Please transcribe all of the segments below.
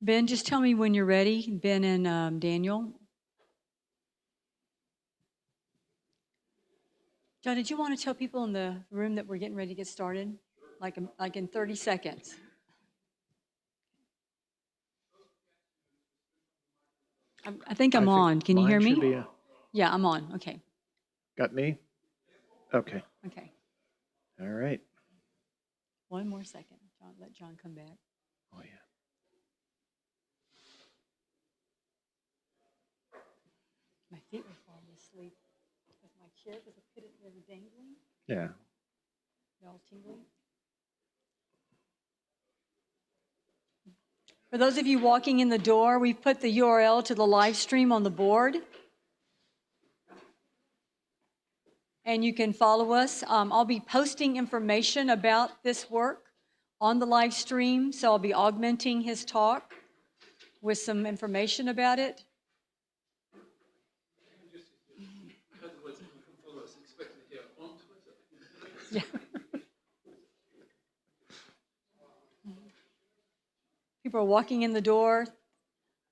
Ben, just tell me when you're ready. Ben and Daniel. John, did you want to tell people in the room that we're getting ready to get started? Like in 30 seconds. I think I'm on. Can you hear me? Yeah, I'm on. Okay. Got me? Okay. Okay. All right. One more second. John, let John come back. Oh, yeah. My feet were falling asleep with my chair because I put it there dangling. Yeah. They're all tingling. For those of you walking in the door, we've put the URL to the live stream on the board. And you can follow us. I'll be posting information about this work on the live stream, so I'll be augmenting his talk with some information about it. Yeah. People are walking in the door.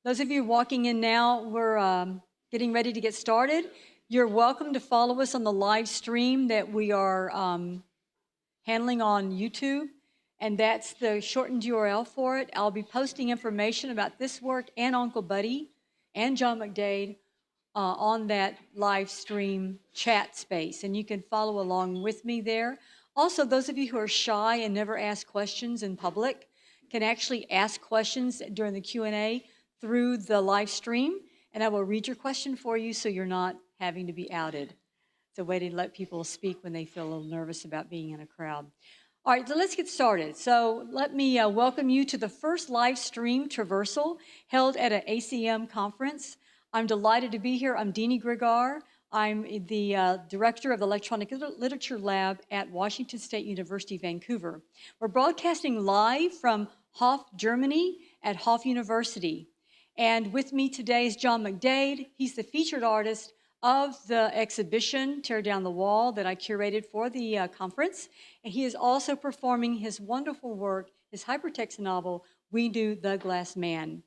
Those of you walking in now, we're getting ready to get started. You're welcome to follow us on the live stream that we are handling on YouTube, and that's the shortened URL for it. I'll be posting information about this work and Uncle Buddy and John McDade on that live stream chat space, and you can follow along with me there. Also, those of you who are shy and never ask questions in public can actually ask questions during the Q&A through the live stream, and I will read your question for you so you're not having to be outed. It's a way to let people speak when they feel a little nervous about being in a crowd. All right, so let's get started. So let me welcome you to the first live stream Traversal held at an ACM conference. I'm delighted to be here. I'm Deena Larson. I'm the director of the Electronic Literature Lab at Washington State University, Vancouver. We're broadcasting live from Hof, Germany at Hof University. And with me today is John McDade. He's the featured artist of the exhibition, Tear Down the Wall, that I curated for the conference. And he is also performing his wonderful work, his hypertext novel, We Do the Glass Man.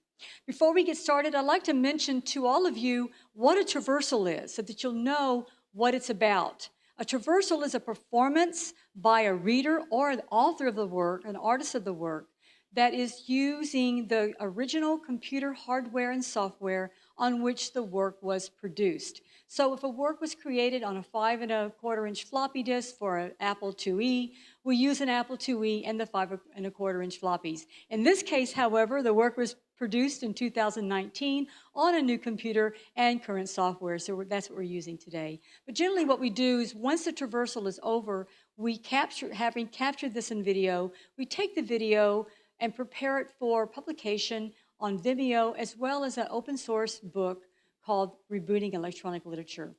Before we get started, I'd like to mention to all of you what a traversal is so that you'll know what it's about. A traversal is a performance by a reader or an author of the work, an artist of the work, that is using the original computer hardware and software on which the work was produced. So if a work was created on a 5 1/4-inch floppy disk for an Apple IIe, we use an Apple IIe and the 5 1/4-inch floppies. In this case, however, the work was produced in 2019 on a new computer and current software, so that's what we're using today. But generally what we do is once the traversal is over, having captured this in video, we take the video and prepare it for publication on Vimeo, as well as an open source book called Rebooting Electronic Literature.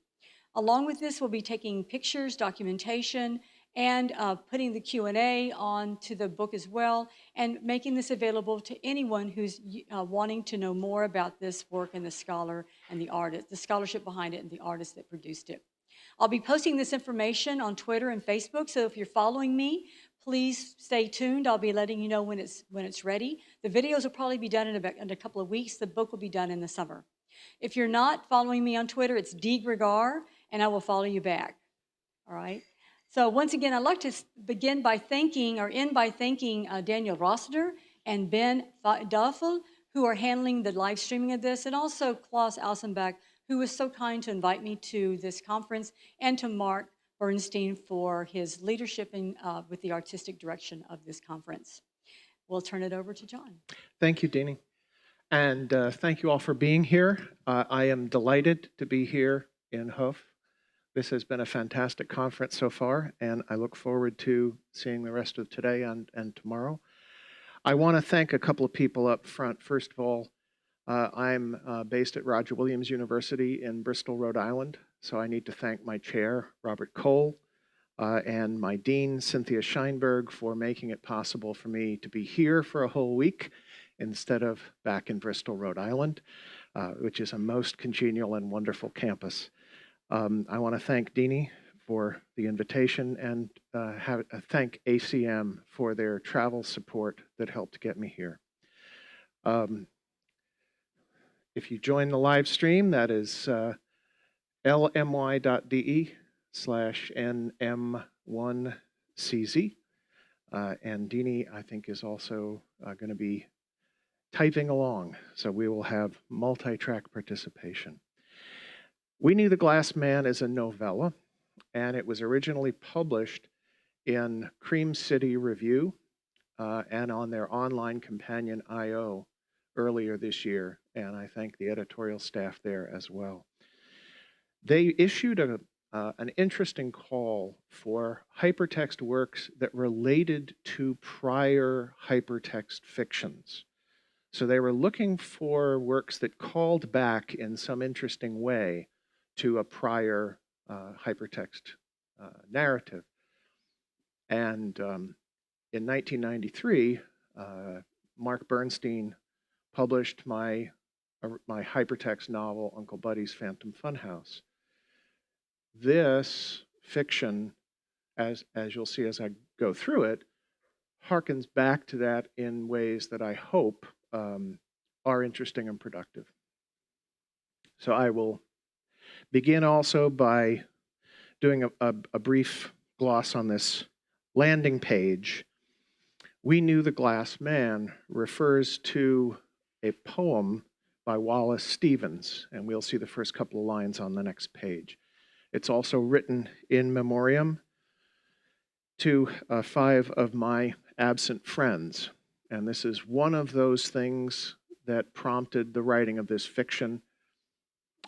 Along with this, we'll be taking pictures, documentation, and putting the Q&A onto the book as well, and making this available to anyone who's wanting to know more about this work and the scholar and the artist, the scholarship behind it and the artist that produced it. I'll be posting this information on Twitter and Facebook, so if you're following me, please stay tuned. I'll be letting you know when it's ready. The videos will probably be done in a couple of weeks. The book will be done in the summer. If you're not following me on Twitter, it's Gregar, and I will follow you back. All right? So once again, I'd like to end by thanking Daniel Rossiter and Ben Duffel, who are handling the live streaming of this, and also Klaus Alsenbach, who was so kind to invite me to this conference, and to Mark Bernstein for his leadership with the artistic direction of this conference. We'll turn it over to John. Thank you, Deena. And thank you all for being here. I am delighted to be here in Hof. This has been a fantastic conference so far, and I look forward to seeing the rest of today and tomorrow. I want to thank a couple of people up front. First of all, I'm based at Roger Williams University in Bristol, Rhode Island, so I need to thank my chair, Robert Cole, and my dean, Cynthia Scheinberg, for making it possible for me to be here for a whole week instead of back in Bristol, Rhode Island, which is a most congenial and wonderful campus. I want to thank Deena for the invitation and thank ACM for their travel support that helped get me here. If you join the live stream, that is lmy.de/nm1cz. And Deenie, I think, is also going to be typing along, so we will have multi-track participation. We Knew the Glass Man is a novella, and it was originally published in Cream City Review and on their online companion I.O. earlier this year, and I thank the editorial staff there as well. They issued an interesting call for hypertext works that related to prior hypertext fictions. So they were looking for works that called back in some interesting way to a prior hypertext narrative. And in 1993, Mark Bernstein published my hypertext novel, Uncle Buddy's Phantom Funhouse. This fiction, as you'll see as I go through it, harkens back to that in ways that I hope are interesting and productive. So I will begin also by doing a brief gloss on this landing page. We Knew the Glass Man refers to a poem by Wallace Stevens, and we'll see the first couple of lines on the next page. It's also written in memoriam to 5 of my absent friends. And this is one of those things that prompted the writing of this fiction.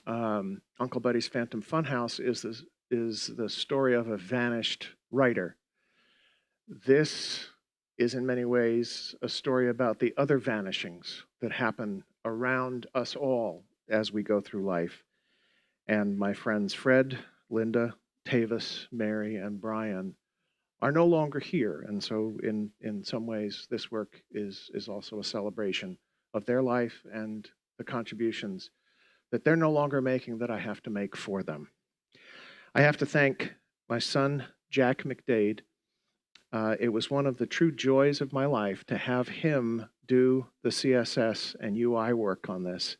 Uncle Buddy's Phantom Funhouse is the story of a vanished writer. This is in many ways a story about the other vanishings that happen around us all as we go through life. And my friends Fred, Linda, Tavis, Mary, and Brian are no longer here. And so in some ways, this work is also a celebration of their life and the contributions that they're no longer making that I have to make for them. I have to thank my son, Jack McDade. It was one of the true joys of my life to have him do the CSS and UI work on this.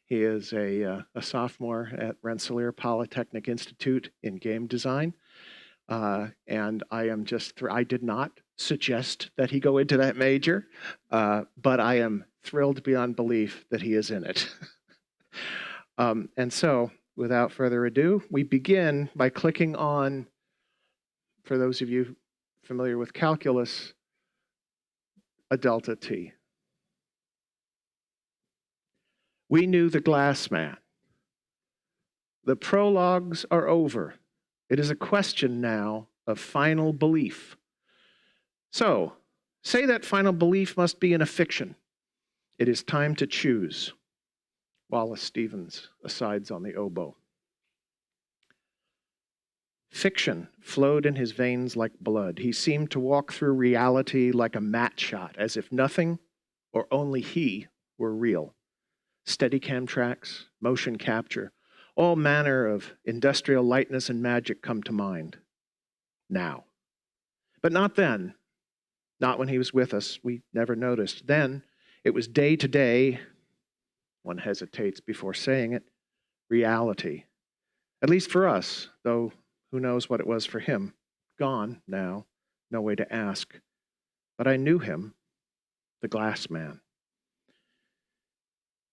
He is a sophomore at Rensselaer Polytechnic Institute in game design. And I am I did not suggest that he go into that major, but I am thrilled beyond belief that he is in it. And so, without further ado, we begin by clicking on, for those of you familiar with calculus, a delta t. We Knew the Glass Man. The prologues are over. It is a question now of final belief. So, say that final belief must be in a fiction. It is time to choose. Wallace Stevens asides on the oboe. Fiction flowed in his veins like blood. He seemed to walk through reality like a mat shot, as if nothing or only he were real. Steadicam tracks, motion capture, all manner of industrial lightness and magic come to mind now. But not then, not when he was with us. We never noticed. Then it was day to day, one hesitates before saying it, reality. At least for us, though who knows what it was for him. Gone now, no way to ask. But I knew him, the Glass Man.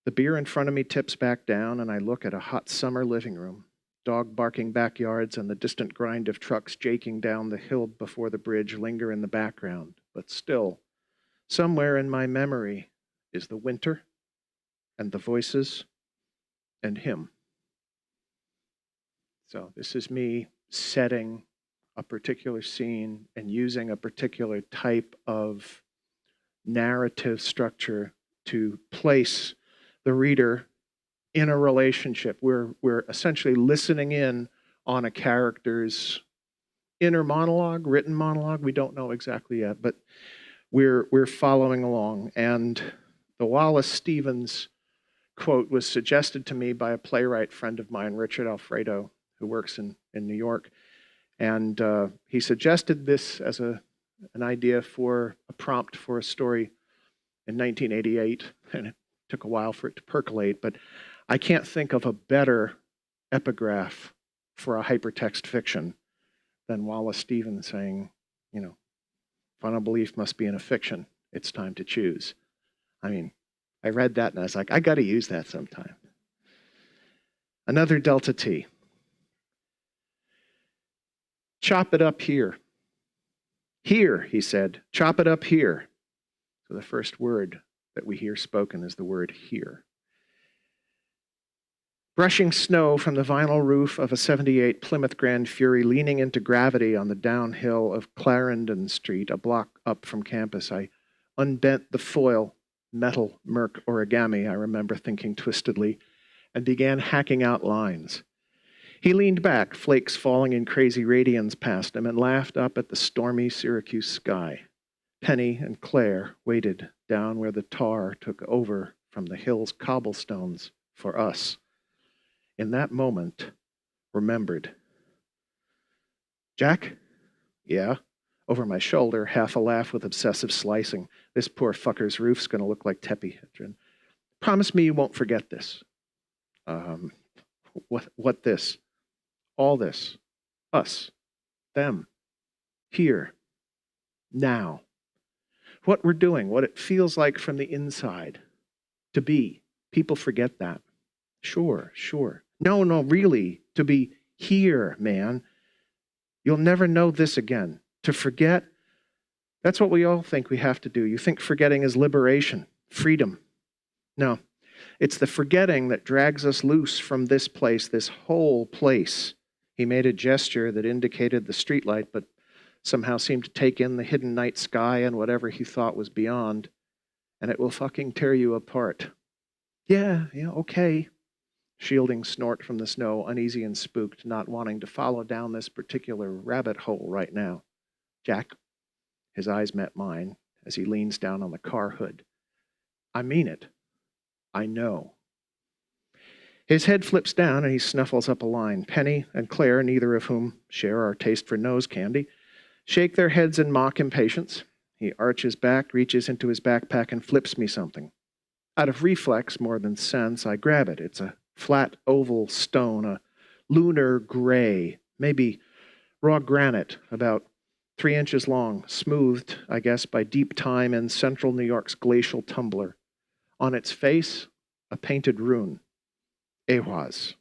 The beer in front of me tips back down, and I look at a hot summer living room, dog barking backyards, and the distant grind of trucks jaking down the hill before the bridge linger in the background. But still, somewhere in my memory is the winter and the voices and him. So this is me setting a particular scene and using a particular type of narrative structure to place the reader in a relationship. We're essentially listening in on a character's inner monologue, written monologue. We don't know exactly yet, but we're following along. And the Wallace Stevens quote was suggested to me by a playwright friend of mine, Richard Alfredo, who works in New York. And he suggested this as an idea for a prompt for a story in 1988. And took a while for it to percolate, but I can't think of a better epigraph for a hypertext fiction than Wallace Stevens saying, you know, final belief must be in a fiction. It's time to choose. I mean, I read that and I was like, I got to use that sometime. Another delta T. Chop it up here. Here, he said, chop it up here. So the first word that we hear spoken is the word here. Brushing snow from the vinyl roof of a 78 Plymouth Grand Fury leaning into gravity on the downhill of Clarendon Street, a block up from campus, I unbent the foil metal Merc origami, I remember thinking twistedly, and began hacking out lines. He leaned back, flakes falling in crazy radians past him, and laughed up at the stormy Syracuse sky. Penny and Claire waited down where the tar took over from the hill's cobblestones for us. In that moment, remembered. Jack? Yeah. Over my shoulder, half a laugh with obsessive slicing. This poor fucker's roof's going to look like Tepihedron. Promise me you won't forget this. What this? All this. Us. Them. Here. Now. What we're doing, what it feels like from the inside. To be. People forget that. Sure. No, really. To be here, man. You'll never know this again. To forget, that's what we all think we have to do. You think forgetting is liberation, freedom. No. It's the forgetting that drags us loose from this place, this whole place. He made a gesture that indicated the streetlight, but somehow seemed to take in the hidden night sky and whatever he thought was beyond, and it will fucking tear you apart. Yeah, okay. Shielding snort from the snow, uneasy and spooked, not wanting to follow down this particular rabbit hole right now. Jack, his eyes met mine as he leans down on the car hood. I mean it. I know. His head flips down and he snuffles up a line. Penny and Claire, neither of whom share our taste for nose candy, shake their heads in mock impatience. He arches back, reaches into his backpack, and flips me something. Out of reflex more than sense, I grab it. It's a flat oval stone, a lunar gray, maybe raw granite, about 3 inches long, smoothed, I guess, by deep time in central New York's glacial tumbler. On its face, a painted rune. Ehwaz.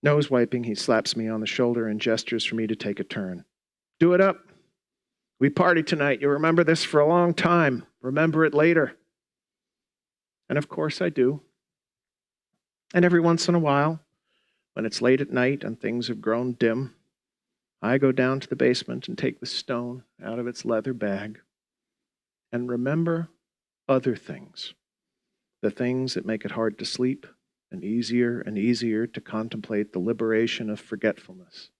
Nose wiping, he slaps me on the shoulder and gestures for me to take a turn. Do it up. We party tonight. You'll remember this for a long time. Remember it later. And of course I do. And every once in a while, when it's late at night and things have grown dim, I go down to the basement and take the stone out of its leather bag and remember other things. The things that make it hard to sleep and easier to contemplate the liberation of forgetfulness,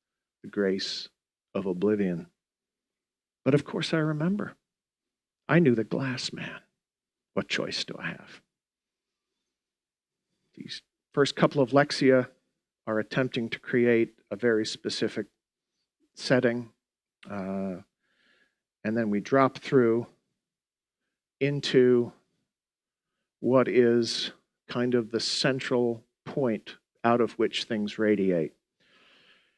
the grace of oblivion. But of course I remember. I knew the glass man. What choice do I have? These first couple of lexia are attempting to create a very specific setting, and then we drop through into what is kind of the central point out of which things radiate.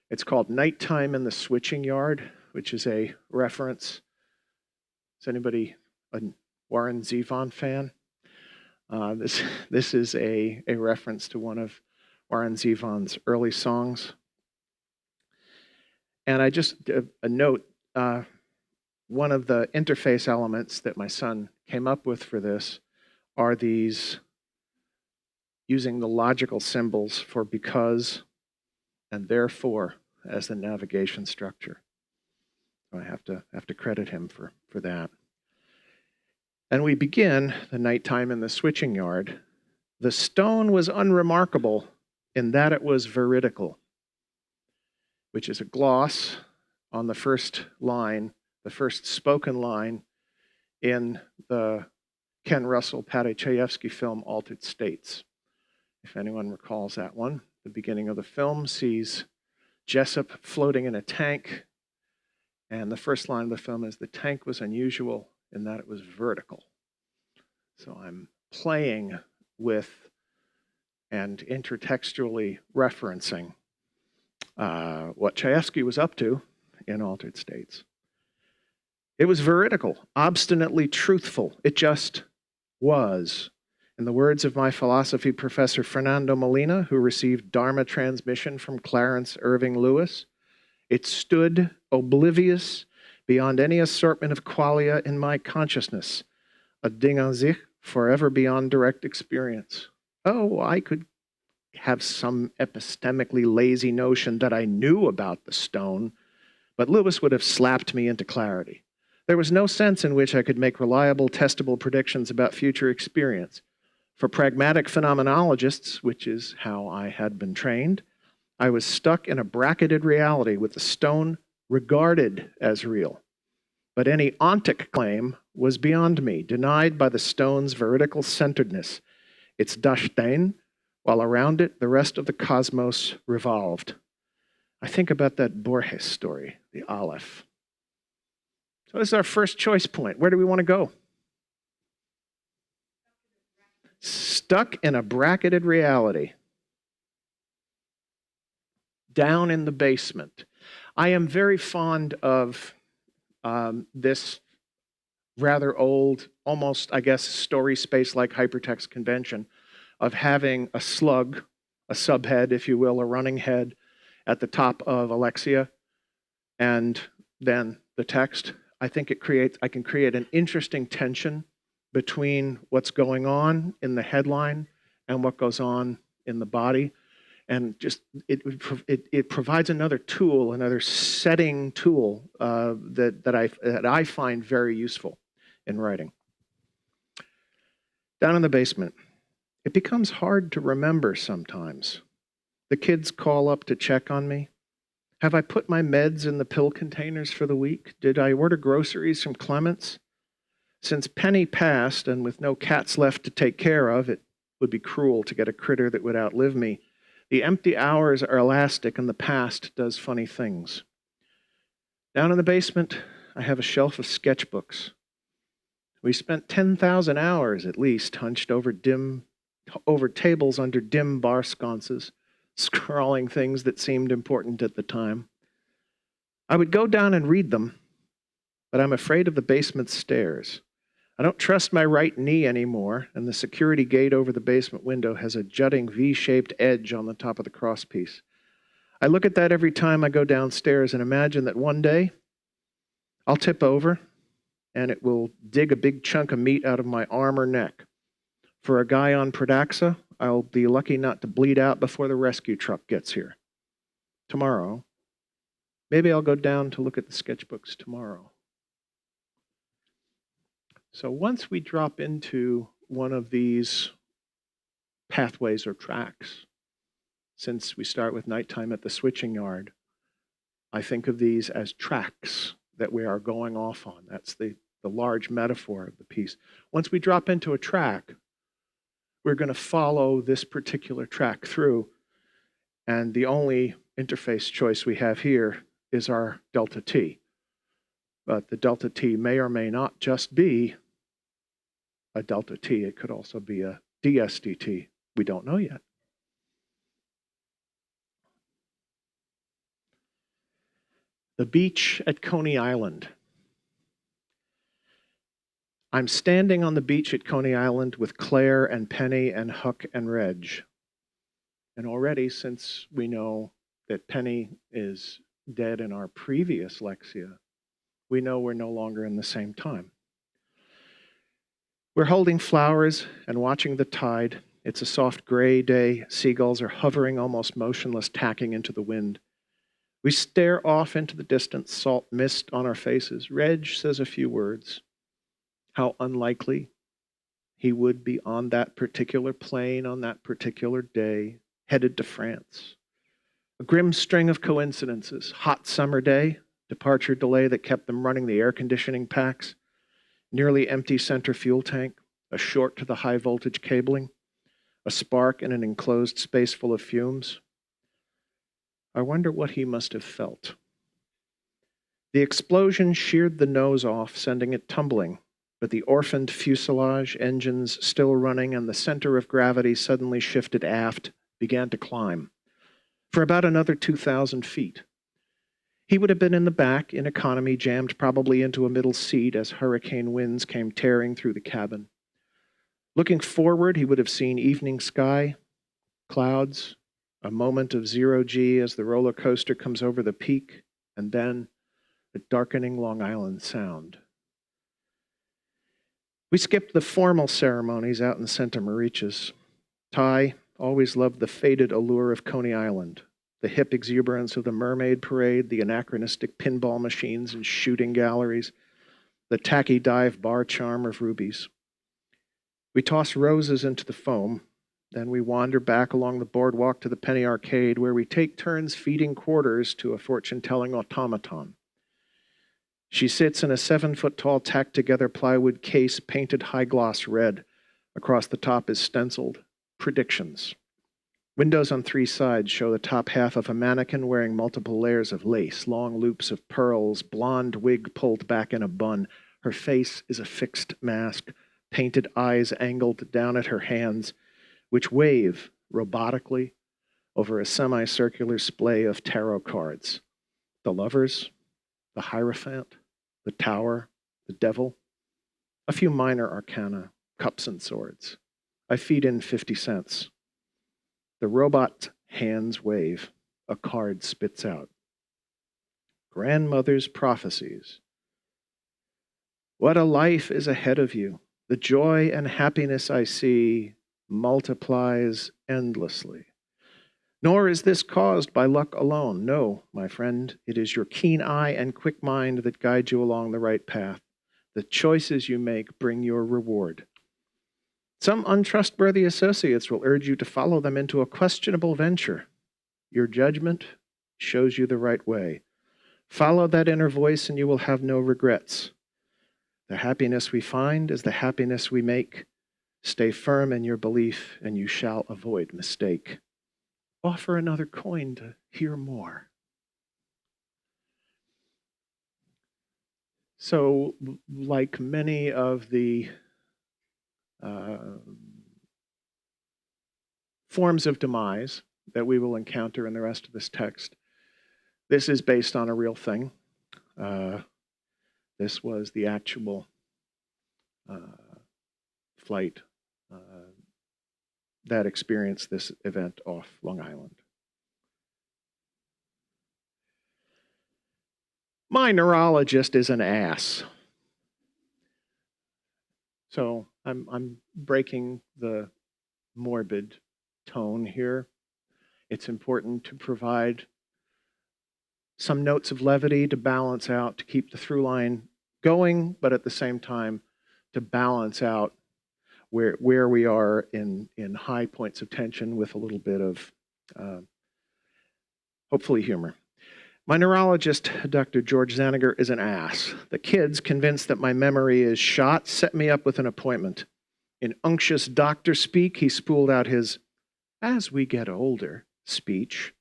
It's called Nighttime in the Switching Yard, which is a reference. Is anybody a Warren Zevon fan? This is a reference to one of Warren Zevon's early songs. And I just, a note, one of the interface elements that my son came up with for this are these using the logical symbols for because and therefore as the navigation structure. So I have to credit him for that. And we begin the nighttime in the switching yard. The stone was unremarkable in that it was veridical, which is a gloss on the first line, the first spoken line in the Ken Russell, Paddy Chayefsky film Altered States. If anyone recalls that one, the beginning of the film sees Jessup floating in a tank, and the first line of the film is, the tank was unusual in that it was vertical. So I'm playing with and intertextually referencing what Chayefsky was up to in Altered States. It was veridical, obstinately truthful. It just was. In the words of my philosophy professor Fernando Molina, who received Dharma transmission from Clarence Irving Lewis, it stood oblivious beyond any assortment of qualia in my consciousness, a Ding an sich forever beyond direct experience. Oh, I could have some epistemically lazy notion that I knew about the stone, but Lewis would have slapped me into clarity. There was no sense in which I could make reliable, testable predictions about future experience. For pragmatic phenomenologists, which is how I had been trained, I was stuck in a bracketed reality with the stone regarded as real. But any ontic claim was beyond me, denied by the stone's veridical centeredness, its Dasein, while around it the rest of the cosmos revolved. I think about that Borges story, the Aleph. So this is our first choice point. Where do we want to go? Stuck in a bracketed reality. Down in the basement. I am very fond of this rather old, almost, I guess, story space-like hypertext convention of having a slug, a subhead, if you will, a running head at the top of Alexia, and then the text. I think I can create an interesting tension between what's going on in the headline and what goes on in the body. And just it provides another tool, another setting tool that I find very useful in writing. Down in the basement, it becomes hard to remember sometimes. The kids call up to check on me. Have I put my meds in the pill containers for the week? Did I order groceries from Clements? Since Penny passed, and with no cats left to take care of, it would be cruel to get a critter that would outlive me. The empty hours are elastic, and the past does funny things. Down in the basement, I have a shelf of sketchbooks. We spent 10,000 hours at least hunched over tables under dim bar sconces, scrawling things that seemed important at the time. I would go down and read them, but I'm afraid of the basement stairs. I don't trust my right knee anymore, and the security gate over the basement window has a jutting V-shaped edge on the top of the crosspiece. I look at that every time I go downstairs and imagine that one day I'll tip over and it will dig a big chunk of meat out of my arm or neck. For a guy on Pradaxa, I'll be lucky not to bleed out before the rescue truck gets here. Tomorrow, maybe I'll go down to look at the sketchbooks tomorrow. So once we drop into one of these pathways or tracks, since we start with nighttime at the switching yard, I think of these as tracks that we are going off on. That's the large metaphor of the piece. Once we drop into a track, we're going to follow this particular track through, and the only interface choice we have here is our delta t. But the delta t may or may not just be a delta t. It could also be a dsdt. We don't know yet. The beach at Coney Island. I'm standing on the beach at Coney Island with Claire and Penny and Huck and Reg. And already, since we know that Penny is dead in our previous Lexia, we know we're no longer in the same time. We're holding flowers and watching the tide. It's a soft gray day. Seagulls are hovering almost motionless, tacking into the wind. We stare off into the distance, salt mist on our faces. Reg says a few words. How unlikely he would be on that particular plane on that particular day, headed to France. A grim string of coincidences. Hot summer day, departure delay that kept them running the air conditioning packs, nearly empty center fuel tank, a short to the high voltage cabling, a spark in an enclosed space full of fumes. I wonder what he must have felt. The explosion sheared the nose off, sending it tumbling. but the orphaned fuselage, engines still running, and the center of gravity suddenly shifted aft, began to climb for about another 2,000 feet. He would have been in the back, in economy, jammed probably into a middle seat as hurricane winds came tearing through the cabin. Looking forward, he would have seen evening sky, clouds, a moment of zero-G as the roller coaster comes over the peak, and then the darkening Long Island Sound. We skipped the formal ceremonies out in Santa Mauritius. Ty always loved the faded allure of Coney Island, the hip exuberance of the mermaid parade, the anachronistic pinball machines and shooting galleries, the tacky dive bar charm of Ruby's. We toss roses into the foam, then we wander back along the boardwalk to the Penny Arcade, where we take turns feeding quarters to a fortune-telling automaton. She sits in a 7-foot-tall tacked-together plywood case painted high-gloss red. Across the top is stenciled, "Predictions." Windows on 3 sides show the top half of a mannequin wearing multiple layers of lace, long loops of pearls, blonde wig pulled back in a bun. Her face is a fixed mask, painted eyes angled down at her hands, which wave robotically over a semicircular splay of tarot cards. The Lovers, the Hierophant, the Tower, the Devil, a few minor arcana, cups and swords. I feed in 50 cents. The robot's hands wave. A card spits out. Grandmother's prophecies. What a life is ahead of you. The joy and happiness I see multiplies endlessly. Nor is this caused by luck alone. No, my friend, it is your keen eye and quick mind that guide you along the right path. The choices you make bring your reward. Some untrustworthy associates will urge you to follow them into a questionable venture. Your judgment shows you the right way. Follow that inner voice and you will have no regrets. The happiness we find is the happiness we make. Stay firm in your belief and you shall avoid mistake. Offer another coin to hear more. So, like many of the forms of demise that we will encounter in the rest of this text, this is based on a real thing. This was the actual flight that experienced this event off Long Island. My neurologist is an ass. So I'm breaking the morbid tone here. It's important to provide some notes of levity to balance out, to keep the through line going, but at the same time to balance out where we are in high points of tension with a little bit of hopefully humor. My neurologist, Dr. George Zaniger, is an ass. The kids, convinced that my memory is shot, set me up with an appointment. In unctuous doctor speak, he spooled out his "as we get older" speech,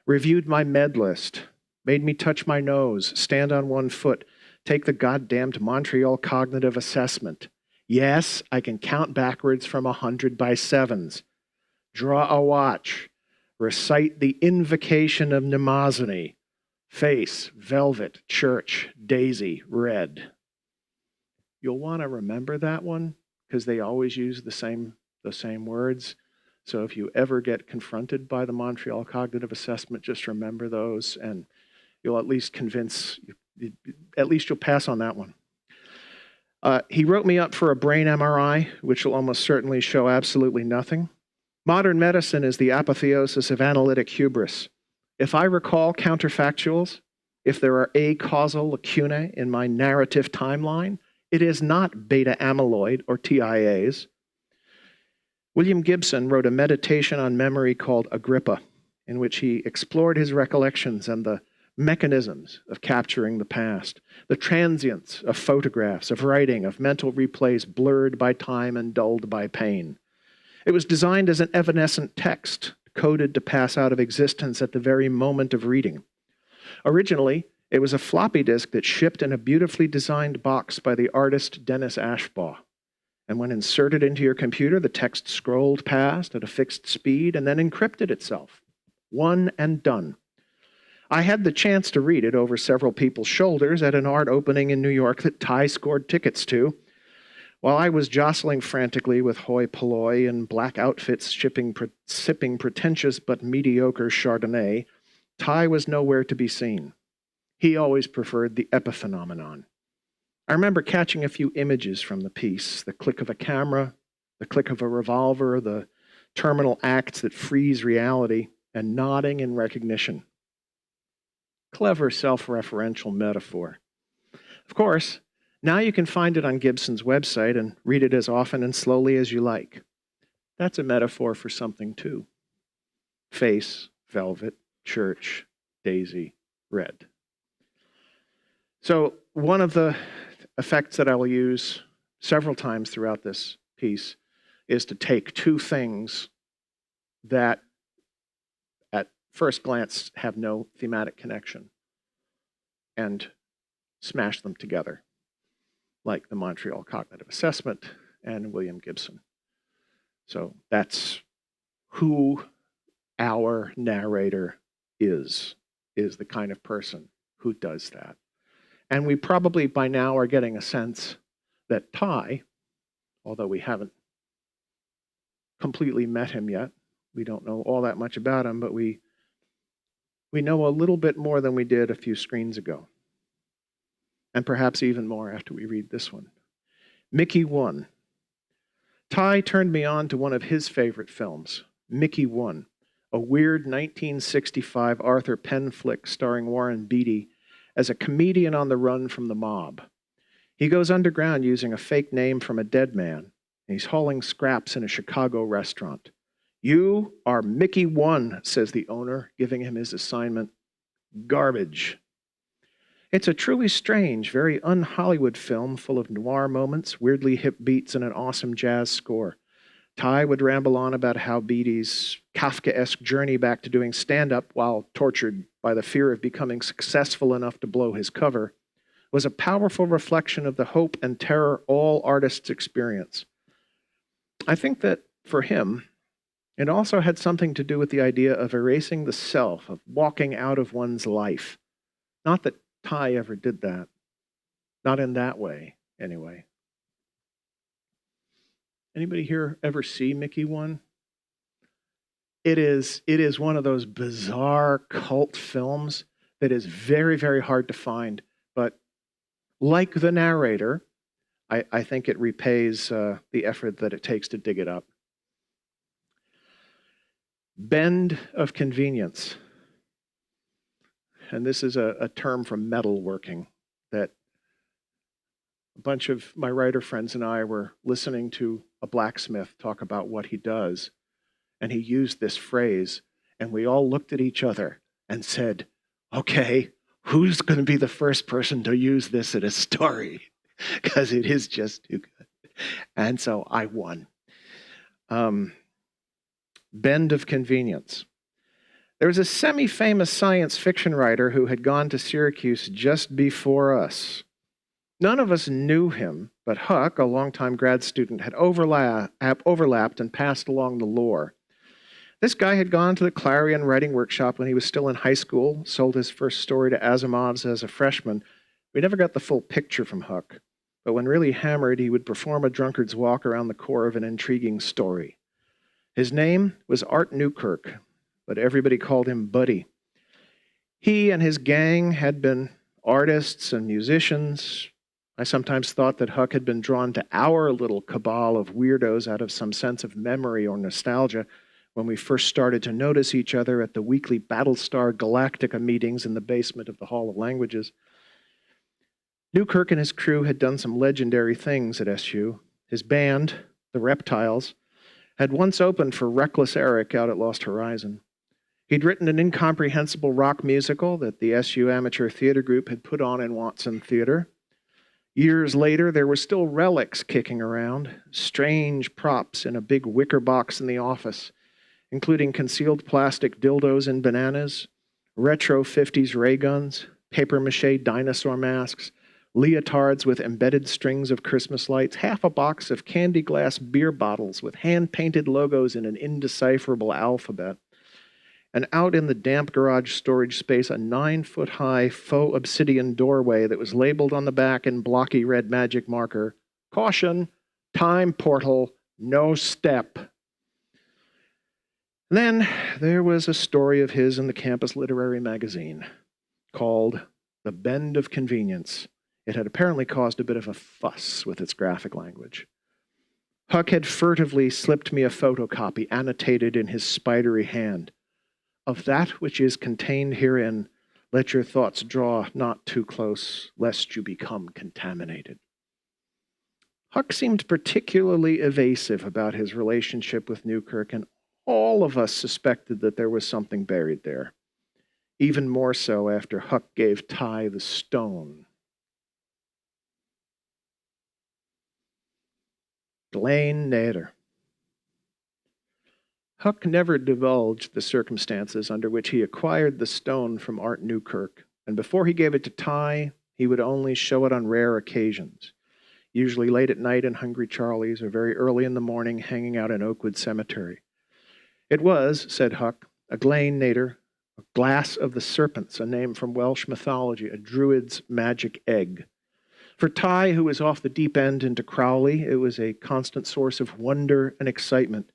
reviewed my med list, made me touch my nose, stand on one foot, take the goddamned Montreal Cognitive Assessment. Yes, I can count backwards from 100 by sevens. Draw a watch. Recite the invocation of mnemosyne. Face, velvet, church, daisy, red. You'll want to remember that one because they always use the same words. So if you ever get confronted by the Montreal Cognitive Assessment, just remember those and you'll at least you'll pass on that one. He wrote me up for a brain MRI, which will almost certainly show absolutely nothing. Modern medicine is the apotheosis of analytic hubris. If I recall counterfactuals, if there are acausal lacunae in my narrative timeline, it is not beta amyloid or TIAs. William Gibson wrote a meditation on memory called Agrippa, in which he explored his recollections and the mechanisms of capturing the past, the transience of photographs, of writing, of mental replays blurred by time and dulled by pain. It was designed as an evanescent text, coded to pass out of existence at the very moment of reading. Originally, It was a floppy disk that shipped in a beautifully designed box by the artist Dennis Ashbaugh. And when inserted into your computer, the text scrolled past at a fixed speed and then encrypted itself. One and done. I had the chance to read it over several people's shoulders at an art opening in New York that Ty scored tickets to. While I was jostling frantically with hoi polloi in black outfits sipping pretentious but mediocre Chardonnay, Ty was nowhere to be seen. He always preferred the epiphenomenon. I remember catching a few images from the piece, the click of a camera, the click of a revolver, the terminal acts that freeze reality, and nodding in recognition. Clever self-referential metaphor. Of course, now you can find it on Gibson's website and read it as often and slowly as you like. That's a metaphor for something too. Face, velvet, church, daisy, red. So one of the effects that I will use several times throughout this piece is to take two things that at first glance have no thematic connection and smash them together, like the Montreal Cognitive Assessment and William Gibson. So that's who our narrator is the kind of person who does that. And we probably by now are getting a sense that Ty, although we haven't completely met him yet, we don't know all that much about him, but we know a little bit more than we did a few screens ago. And perhaps even more after we read this one. Mickey 1. Ty turned me on to one of his favorite films, Mickey 1, a weird 1965 Arthur Penn flick starring Warren Beatty as a comedian on the run from the mob. He goes underground using a fake name from a dead man, and he's hauling scraps in a Chicago restaurant. "You are Mickey 1, says the owner, giving him his assignment. Garbage. It's a truly strange, very un-Hollywood film full of noir moments, weirdly hip beats, and an awesome jazz score. Ty would ramble on about how Beatty's Kafkaesque journey back to doing stand-up while tortured by the fear of becoming successful enough to blow his cover was a powerful reflection of the hope and terror all artists experience. I think that, for him, it also had something to do with the idea of erasing the self, of walking out of one's life. Not that Ty ever did that. Not in that way, anyway. Anybody here ever see Mickey 1? It is one of those bizarre cult films that is very, very hard to find. But like the narrator, I think it repays the effort that it takes to dig it up. Bend of convenience. And this is a term from metalworking that a bunch of my writer friends and I were listening to a blacksmith talk about what he does. And he used this phrase, and we all looked at each other and said, okay, who's going to be the first person to use this in a story? Because it is just too good. And so I won. Bend of convenience. There was a semi-famous science fiction writer who had gone to Syracuse just before us. None of us knew him, but Huck, a longtime grad student, had overlapped and passed along the lore. This guy had gone to the Clarion writing workshop when he was still in high school, sold his first story to Asimov's as a freshman. We never got the full picture from Huck, but when really hammered, he would perform a drunkard's walk around the core of an intriguing story. His name was Art Newkirk, but everybody called him Buddy. He and his gang had been artists and musicians. I sometimes thought that Huck had been drawn to our little cabal of weirdos out of some sense of memory or nostalgia when we first started to notice each other at the weekly Battlestar Galactica meetings in the basement of the Hall of Languages. Newkirk and his crew had done some legendary things at SU. His band, the Reptiles, had once opened for Reckless Eric out at Lost Horizon. He'd written an incomprehensible rock musical that the SU Amateur Theater Group had put on in Watson Theater. Years later, there were still relics kicking around, strange props in a big wicker box in the office, including concealed plastic dildos and bananas, retro 50s ray guns, papier-mâché dinosaur masks, leotards with embedded strings of Christmas lights, half a box of candy glass beer bottles with hand-painted logos in an indecipherable alphabet, and out in the damp garage storage space, a 9-foot-high faux obsidian doorway that was labeled on the back in blocky red magic marker, "Caution, time portal, no step." And then there was a story of his in the campus literary magazine called The Bend of Convenience. It had apparently caused a bit of a fuss with its graphic language. Huck had furtively slipped me a photocopy annotated in his spidery hand. "Of that which is contained herein, let your thoughts draw not too close, lest you become contaminated." Huck seemed particularly evasive about his relationship with Newkirk, and all of us suspected that there was something buried there. Even more so after Huck gave Ty the stone. Glenn Nader. Huck never divulged the circumstances under which he acquired the stone from Art Newkirk, and before he gave it to Ty, he would only show it on rare occasions, usually late at night in Hungry Charlie's or very early in the morning hanging out in Oakwood Cemetery. It was, said Huck, a Glenn Nader, a glass of the serpents, a name from Welsh mythology, a druid's magic egg. For Ty, who was off the deep end into Crowley, it was a constant source of wonder and excitement.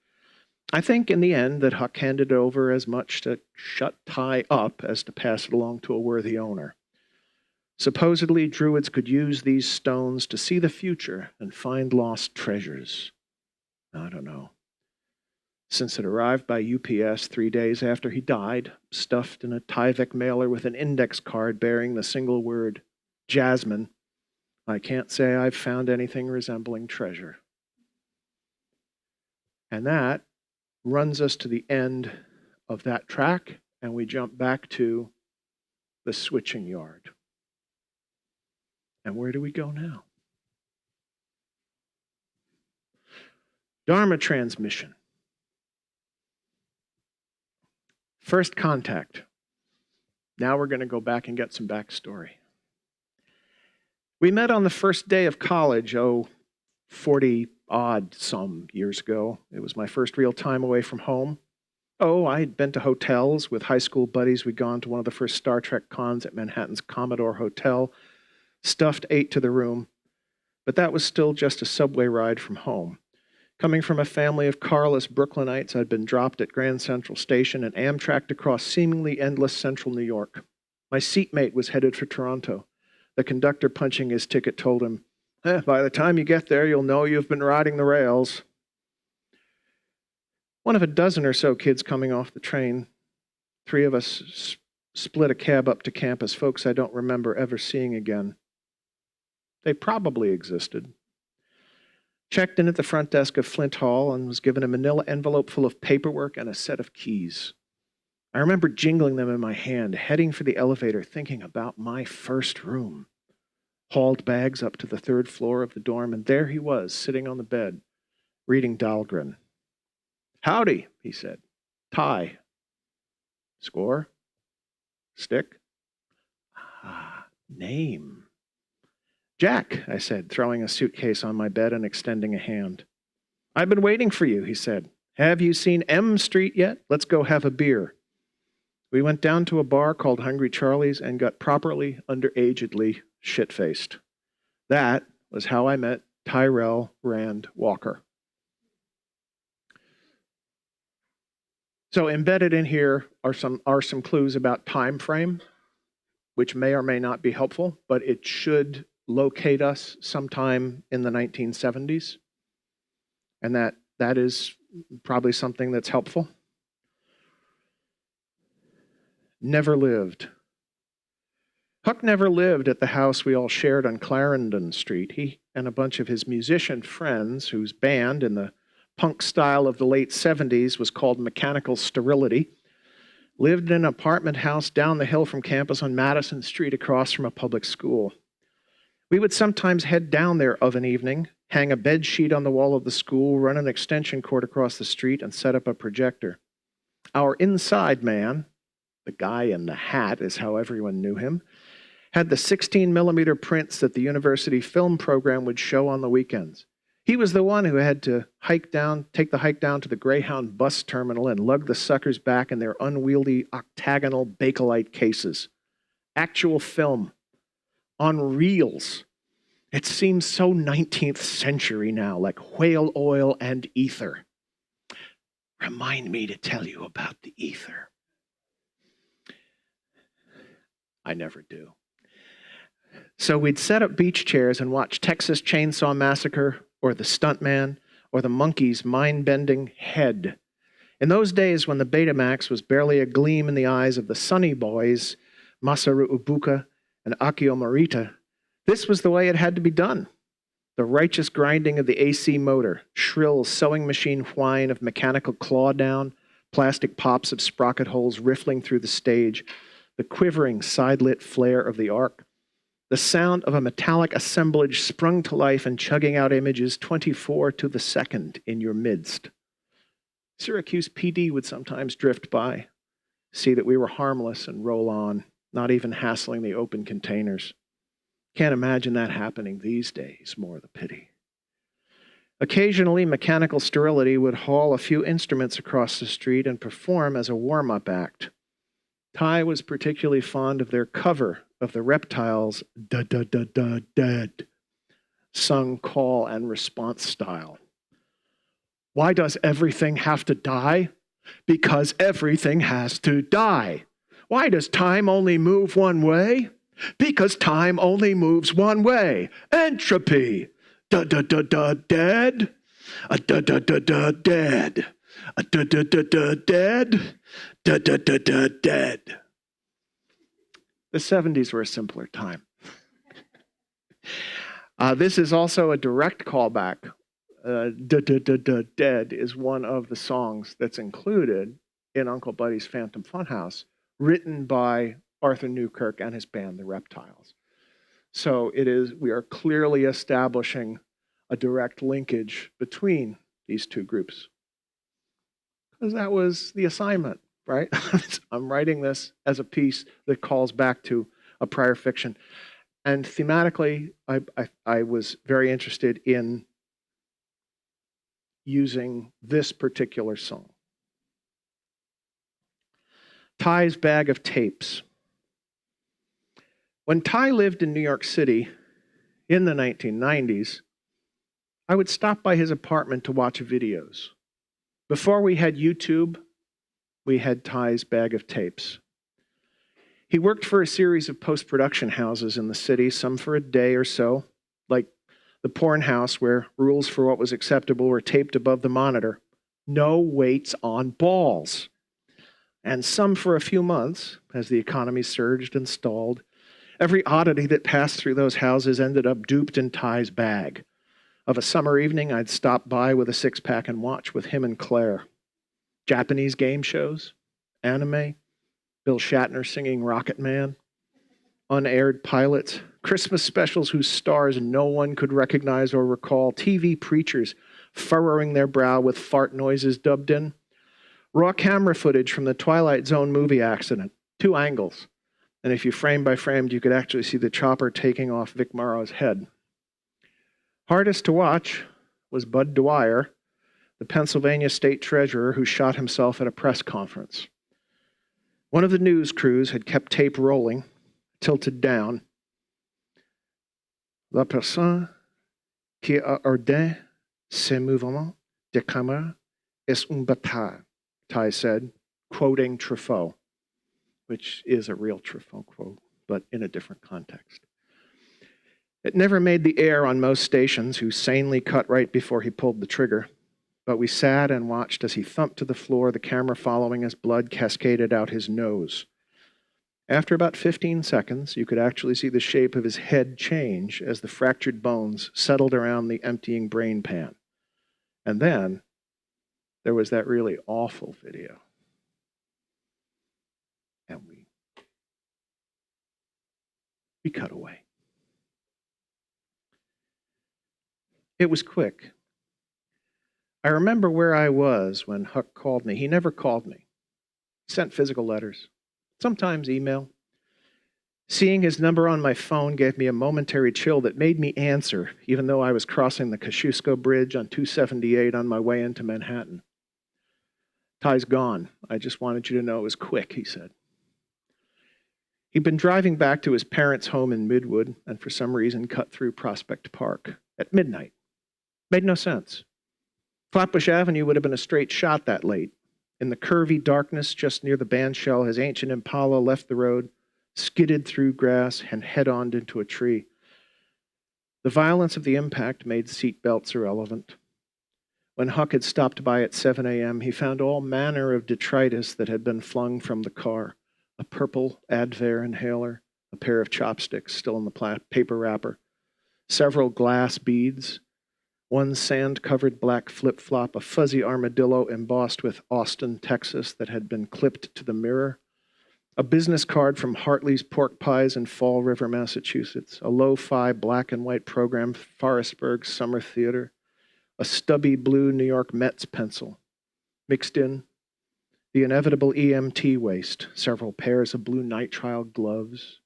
I think in the end that Huck handed over as much to shut Ty up as to pass it along to a worthy owner. Supposedly, druids could use these stones to see the future and find lost treasures. I don't know. Since it arrived by UPS 3 days after he died, stuffed in a Tyvek mailer with an index card bearing the single word, Jasmine, I can't say I've found anything resembling treasure. And that runs us to the end of that track, and we jump back to the switching yard. And where do we go now? Dharma transmission. First contact. Now we're going to go back and get some backstory. We met on the first day of college, 40-odd some years ago. It was my first real time away from home. I'd been to hotels with high school buddies. We'd gone to one of the first Star Trek cons at Manhattan's Commodore Hotel, stuffed 8 to the room, but that was still just a subway ride from home. Coming from a family of carless Brooklynites, I'd been dropped at Grand Central Station and Amtraked across seemingly endless central New York. My seatmate was headed for Toronto. The conductor punching his ticket told him, by the time you get there, you'll know you've been riding the rails. One of a dozen or so kids coming off the train. 3 of us split a cab up to campus, folks I don't remember ever seeing again. They probably existed. Checked in at the front desk of Flint Hall and was given a manila envelope full of paperwork and a set of keys. I remember jingling them in my hand, heading for the elevator, thinking about my first room. Hauled bags up to the 3rd floor of the dorm, and there he was, sitting on the bed, reading Dahlgren. "Howdy," he said. "Ty." "Score? Stick?" Name. "Jack," I said, throwing a suitcase on my bed and extending a hand. "I've been waiting for you," he said. "Have you seen M Street yet? Let's go have a beer." We went down to a bar called Hungry Charlie's and got properly, underagedly shit-faced. That was how I met Tyrell Rand Walker. So embedded in here are some clues about time frame, which may or may not be helpful, but it should locate us sometime in the 1970s. And that is probably something that's helpful. Never lived. Huck never lived at the house we all shared on Clarendon Street. He and a bunch of his musician friends, whose band in the punk style of the late 70s was called Mechanical Sterility, lived in an apartment house down the hill from campus on Madison Street across from a public school. We would sometimes head down there of an evening, hang a bed sheet on the wall of the school, run an extension cord across the street, and set up a projector. Our inside man, the guy in the hat is how everyone knew him, had the 16mm prints that the university film program would show on the weekends. He was the one who had to take the hike down to the Greyhound bus terminal and lug the suckers back in their unwieldy octagonal Bakelite cases. Actual film. On reels. It seems so 19th century now, like whale oil and ether. Remind me to tell you about the ether. I never do. So we'd set up beach chairs and watch Texas Chainsaw Massacre, or The Stuntman, or the Monkey's mind-bending Head. In those days when the Betamax was barely a gleam in the eyes of the Sunny Boys, Masaru Ibuka and Akio Morita, this was the way it had to be done. The righteous grinding of the AC motor, shrill sewing machine whine of mechanical claw down, plastic pops of sprocket holes riffling through the stage, the quivering side-lit flare of the arc, the sound of a metallic assemblage sprung to life and chugging out images 24 to the second in your midst. Syracuse PD would sometimes drift by, see that we were harmless and roll on, not even hassling the open containers. Can't imagine that happening these days, more the pity. Occasionally, Mechanical Sterility would haul a few instruments across the street and perform as a warm-up act. Ty was particularly fond of their cover of the Reptiles' "Da-da-da-da-dead," sung call and response style. Why does everything have to die? Because everything has to die. Why does time only move one way? Because time only moves one way. Entropy. Da-da-da-da-dead. A da-da-da-da-dead. A da-da-da-da-dead. Da-da-da-da-dead. The 70s were a simpler time. This is also a direct callback. Dead is one of the songs that's included in Uncle Buddy's Phantom Funhouse, written by Arthur Newkirk and his band, the Reptiles. So we are clearly establishing a direct linkage between these two groups. Because that was the assignment, right? I'm writing this as a piece that calls back to a prior fiction. And thematically, I was very interested in using this particular song. Ty's Bag of Tapes. When Ty lived in New York City in the 1990s, I would stop by his apartment to watch videos. Before we had YouTube, we had Ty's Bag of Tapes. He worked for a series of post-production houses in the city, some for a day or so, like the porn house where rules for what was acceptable were taped above the monitor. No weights on balls. And some for a few months, as the economy surged and stalled. Every oddity that passed through those houses ended up duped in Ty's bag. Of a summer evening, I'd stop by with a six-pack and watch with him and Claire. Japanese game shows, anime, Bill Shatner singing Rocket Man, unaired pilots, Christmas specials whose stars no one could recognize or recall, TV preachers furrowing their brow with fart noises dubbed in, raw camera footage from the Twilight Zone movie accident, 2 angles, and if you frame by framed, you could actually see the chopper taking off Vic Morrow's head. Hardest to watch was Bud Dwyer, the Pennsylvania state treasurer who shot himself at a press conference. One of the news crews had kept tape rolling, tilted down. La personne qui a ordonné ces mouvements de caméra est un bâtard, Ty said, quoting Truffaut, which is a real Truffaut quote, but in a different context. It never made the air on most stations, who sanely cut right before he pulled the trigger, but we sat and watched as he thumped to the floor, the camera following as blood cascaded out his nose. After about 15 seconds, you could actually see the shape of his head change as the fractured bones settled around the emptying brain pan. And then there was that really awful video. And we cut away. It was quick. I remember where I was when Huck called me. He never called me. He sent physical letters, sometimes email. Seeing his number on my phone gave me a momentary chill that made me answer, even though I was crossing the Kosciuszko Bridge on 278 on my way into Manhattan. "Ty's gone. I just wanted you to know it was quick," he said. He'd been driving back to his parents' home in Midwood and for some reason cut through Prospect Park at midnight. Made no sense. Flatbush Avenue would have been a straight shot that late. In the curvy darkness just near the bandshell, his ancient Impala left the road, skidded through grass, and head-on into a tree. The violence of the impact made seat belts irrelevant. When Huck had stopped by at 7 a.m., he found all manner of detritus that had been flung from the car. A purple Advair inhaler, a pair of chopsticks still in the paper wrapper, several glass beads, one sand-covered black flip-flop, a fuzzy armadillo embossed with Austin, Texas that had been clipped to the mirror, a business card from Hartley's Pork Pies in Fall River, Massachusetts, a lo-fi black and white program, Forestburg Summer Theater, a stubby blue New York Mets pencil. Mixed in, the inevitable EMT waste, several pairs of blue nitrile gloves,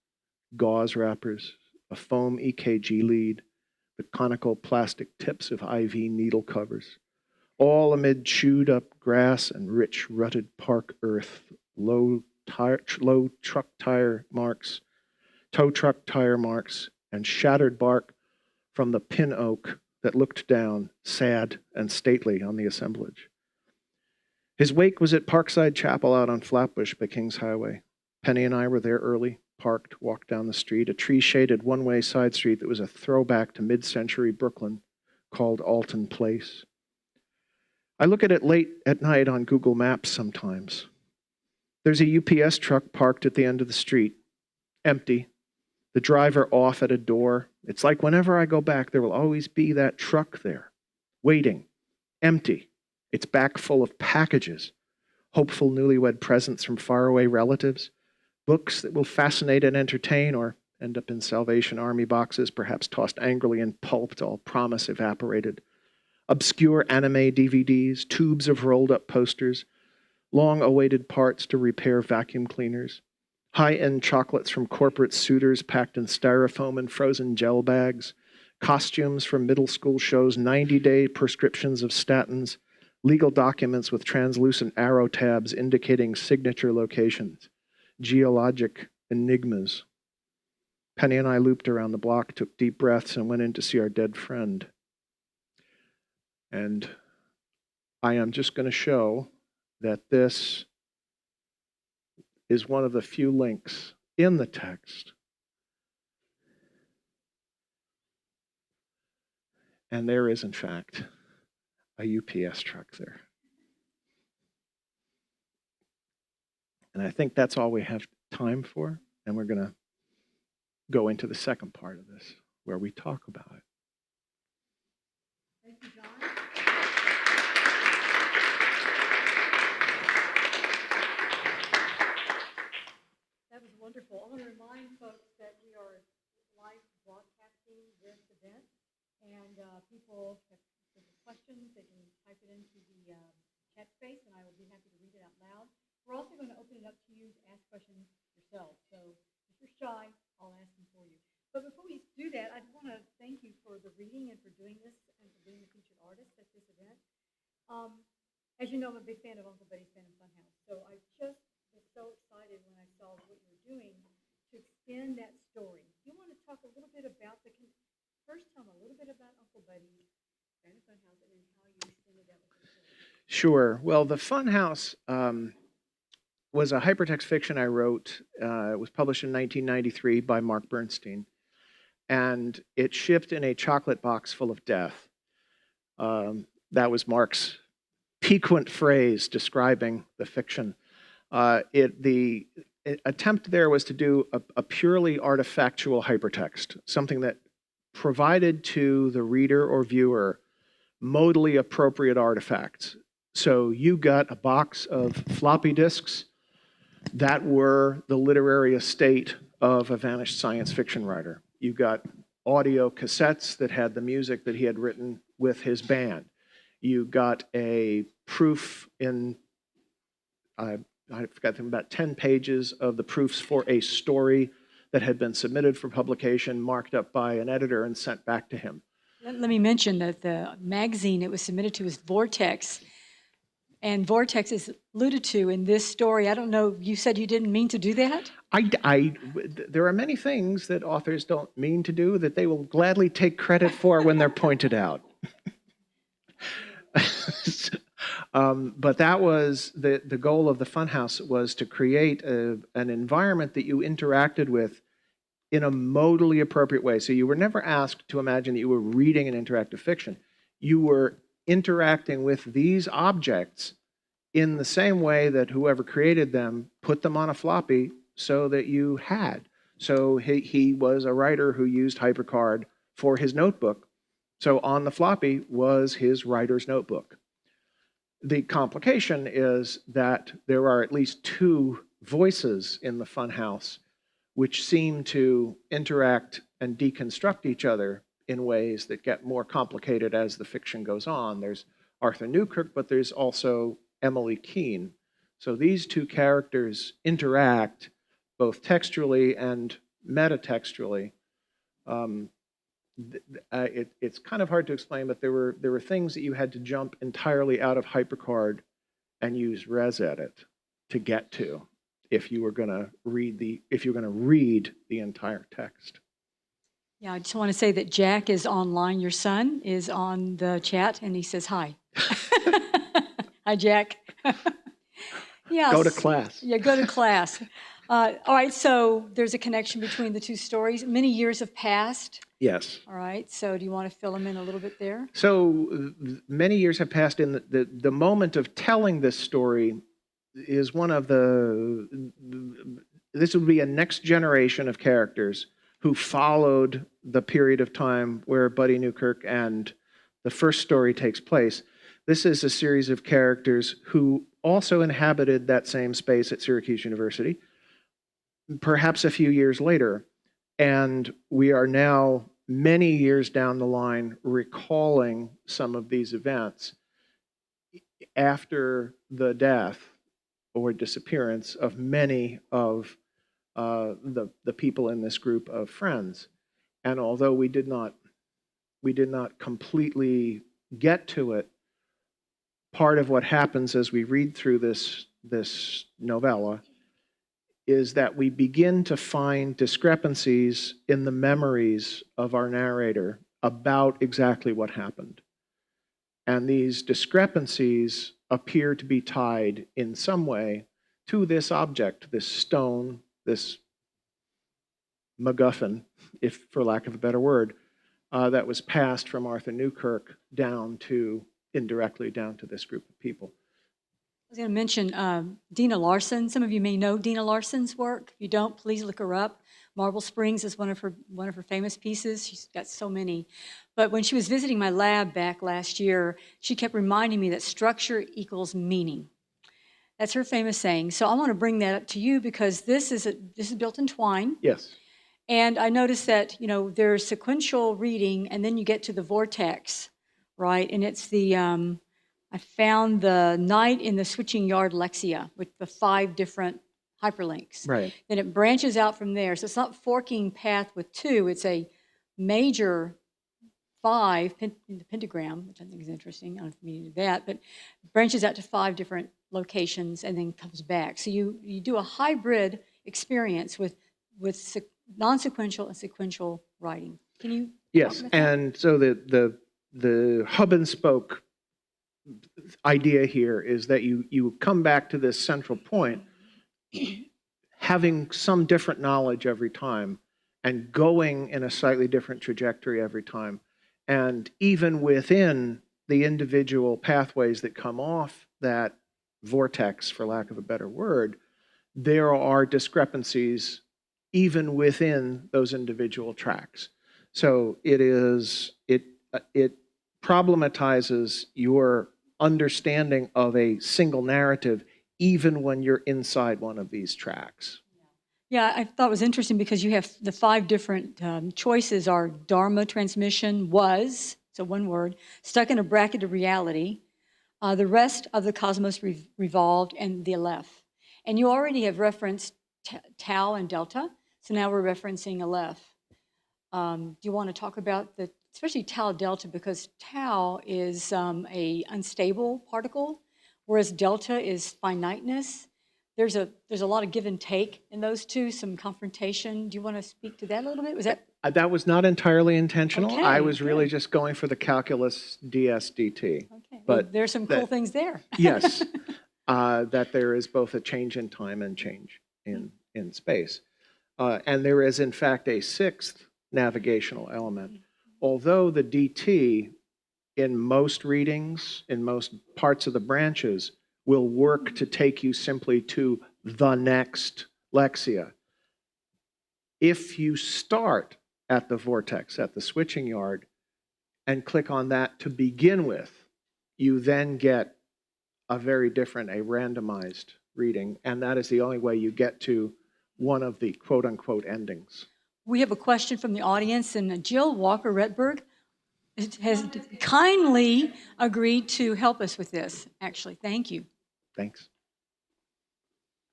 gauze wrappers, a foam EKG lead, the conical plastic tips of IV needle covers, all amid chewed up grass and rich rutted park earth, low truck tire marks, tow truck tire marks, and shattered bark from the pin oak that looked down, sad and stately, on the assemblage. His wake was at Parkside Chapel out on Flatbush by Kings Highway. Penny and I were there early, parked, walked down the street, a tree-shaded one-way side street that was a throwback to mid-century Brooklyn called Alton Place. I look at it late at night on Google Maps sometimes. There's a UPS truck parked at the end of the street, empty, the driver off at a door. It's like whenever I go back, there will always be that truck there, waiting, empty. It's back full of packages, hopeful newlywed presents from faraway relatives, books that will fascinate and entertain or end up in Salvation Army boxes, perhaps tossed angrily and pulped, all promise evaporated, obscure anime DVDs, tubes of rolled-up posters, long-awaited parts to repair vacuum cleaners, high-end chocolates from corporate suitors packed in styrofoam and frozen gel bags, costumes from middle school shows, 90-day prescriptions of statins, legal documents with translucent arrow tabs indicating signature locations, geologic enigmas. Penny and I looped around the block, took deep breaths, and went in to see our dead friend. And I am just going to show that this is one of the few links in the text. And there is, in fact, a UPS truck there. And I think that's all we have time for. And we're going to go into the second part of this, where we talk about it. Thank you, John. That was wonderful. I want to remind folks that we are live broadcasting this event, and people have questions, they can type it into the chat space, and I will be happy to read it out loud. We're also going to open it up to you to ask questions yourself. So if you're shy, I'll ask them for you. But before we do that, I want to thank you for the reading and for doing this and for being the featured artist at this event. As you know, I'm a big fan of Uncle Betty's Fan and Funhouse. So I just was so excited when I saw what you were doing to extend that story. Do you want to talk a little bit about first tell me a little bit about Uncle Betty's Fan and Funhouse and then how you extended that with the story? Sure. Well, the Funhouse was a hypertext fiction I wrote. It was published in 1993 by Mark Bernstein. And it shipped in a chocolate box full of death. That was Mark's piquant phrase describing the fiction. The attempt there was to do a purely artifactual hypertext, something that provided to the reader or viewer modally appropriate artifacts. So you got a box of floppy disks that were the literary estate of a vanished science fiction writer. You got audio cassettes that had the music that he had written with his band. You got a proof in, I forgot, about 10 pages of the proofs for a story that had been submitted for publication, marked up by an editor, and sent back to him. Let me mention that the magazine it was submitted to is Vortex, and Vortex is alluded to in this story. I don't know, you said you didn't mean to do that? There are many things that authors don't mean to do that they will gladly take credit for when they're pointed out. But that was the goal of the Funhouse, was to create an environment that you interacted with in a modally appropriate way. So you were never asked to imagine that you were reading an interactive fiction. You were interacting with these objects in the same way that whoever created them put them on a floppy so that you had. So he was a writer who used HyperCard for his notebook. So on the floppy was his writer's notebook. The complication is that there are at least two voices in the Funhouse which seem to interact and deconstruct each other in ways that get more complicated as the fiction goes on. There's Arthur Newkirk, but there's also Emily Keene. So these two characters interact both textually and metatextually. It's kind of hard to explain, but there were things that you had to jump entirely out of HyperCard and use ResEdit to get to if you were going to read the entire text. Yeah, I just want to say that Jack is online. Your son is on the chat, and he says hi. Hi, Jack. Yes. Go to class. Yeah, go to class. All right, so there's a connection between the two stories. Many years have passed. Yes. All right, so do you want to fill them in a little bit there? So many years have passed. In the moment of telling this story is one of this would be a next generation of characters who followed the period of time where Buddy Newkirk and the first story takes place. This is a series of characters who also inhabited that same space at Syracuse University, perhaps a few years later. And we are now many years down the line recalling some of these events after the death or disappearance of many of the people in this group of friends. And although we did not completely get to it, part of what happens as we read through this novella is that we begin to find discrepancies in the memories of our narrator about exactly what happened. And these discrepancies appear to be tied in some way to this object, this stone, this MacGuffin, if for lack of a better word, that was passed from Arthur Newkirk indirectly down to this group of people. I was going to mention Deena Larson. Some of you may know Deena Larson's work. If you don't, please look her up. Marble Springs is one of her famous pieces. She's got so many. But when she was visiting my lab back last year, she kept reminding me that structure equals meaning. That's her famous saying. So I want to bring that up to you because this is built in twine. Yes. And I noticed that, there's sequential reading, and then you get to the vortex, right? And it's I found the Night in the Switching Yard Lexia with the 5 different hyperlinks. Right. Then it branches out from there. So it's not forking path with 2. It's a major 5, the pentagram, which I think is interesting. I don't know if you need that, but branches out to 5 different locations and then comes back. So you do a hybrid experience with non-sequential and sequential writing. Can you? Yes, and so the hub and spoke idea here is that you come back to this central point, having some different knowledge every time and going in a slightly different trajectory every time. And even within the individual pathways that come off that vortex, for lack of a better word, there are discrepancies even within those individual tracks. So it problematizes your understanding of a single narrative even when you're inside one of these tracks. Yeah, I thought it was interesting because you have the 5 different choices are Dharma transmission was, so one word, stuck in a bracket of reality, the rest of the cosmos revolved, and the Aleph. And you already have referenced tau and delta. So now we're referencing Aleph. Do you want to talk about especially tau delta, because tau is a unstable particle, whereas delta is finiteness. There's a lot of give and take in those two, some confrontation. Do you want to speak to that a little bit? Was that? That was not entirely intentional. Okay, I was really good. just going for the calculus ds/dt. Okay, well, But there's some cool things there. yes, that there is both a change in time and change in space. And there is, in fact, a sixth navigational element. Although the dt in most readings, in most parts of the branches, will work to take you simply to the next lexia. If you start at the vortex, at the switching yard, and click on that to begin with, you then get a very different, a randomized reading, and that is the only way you get to one of the quote-unquote endings. We have a question from the audience, and Jill Walker-Retberg has kindly agreed to help us with this, actually. Thank you. Thanks.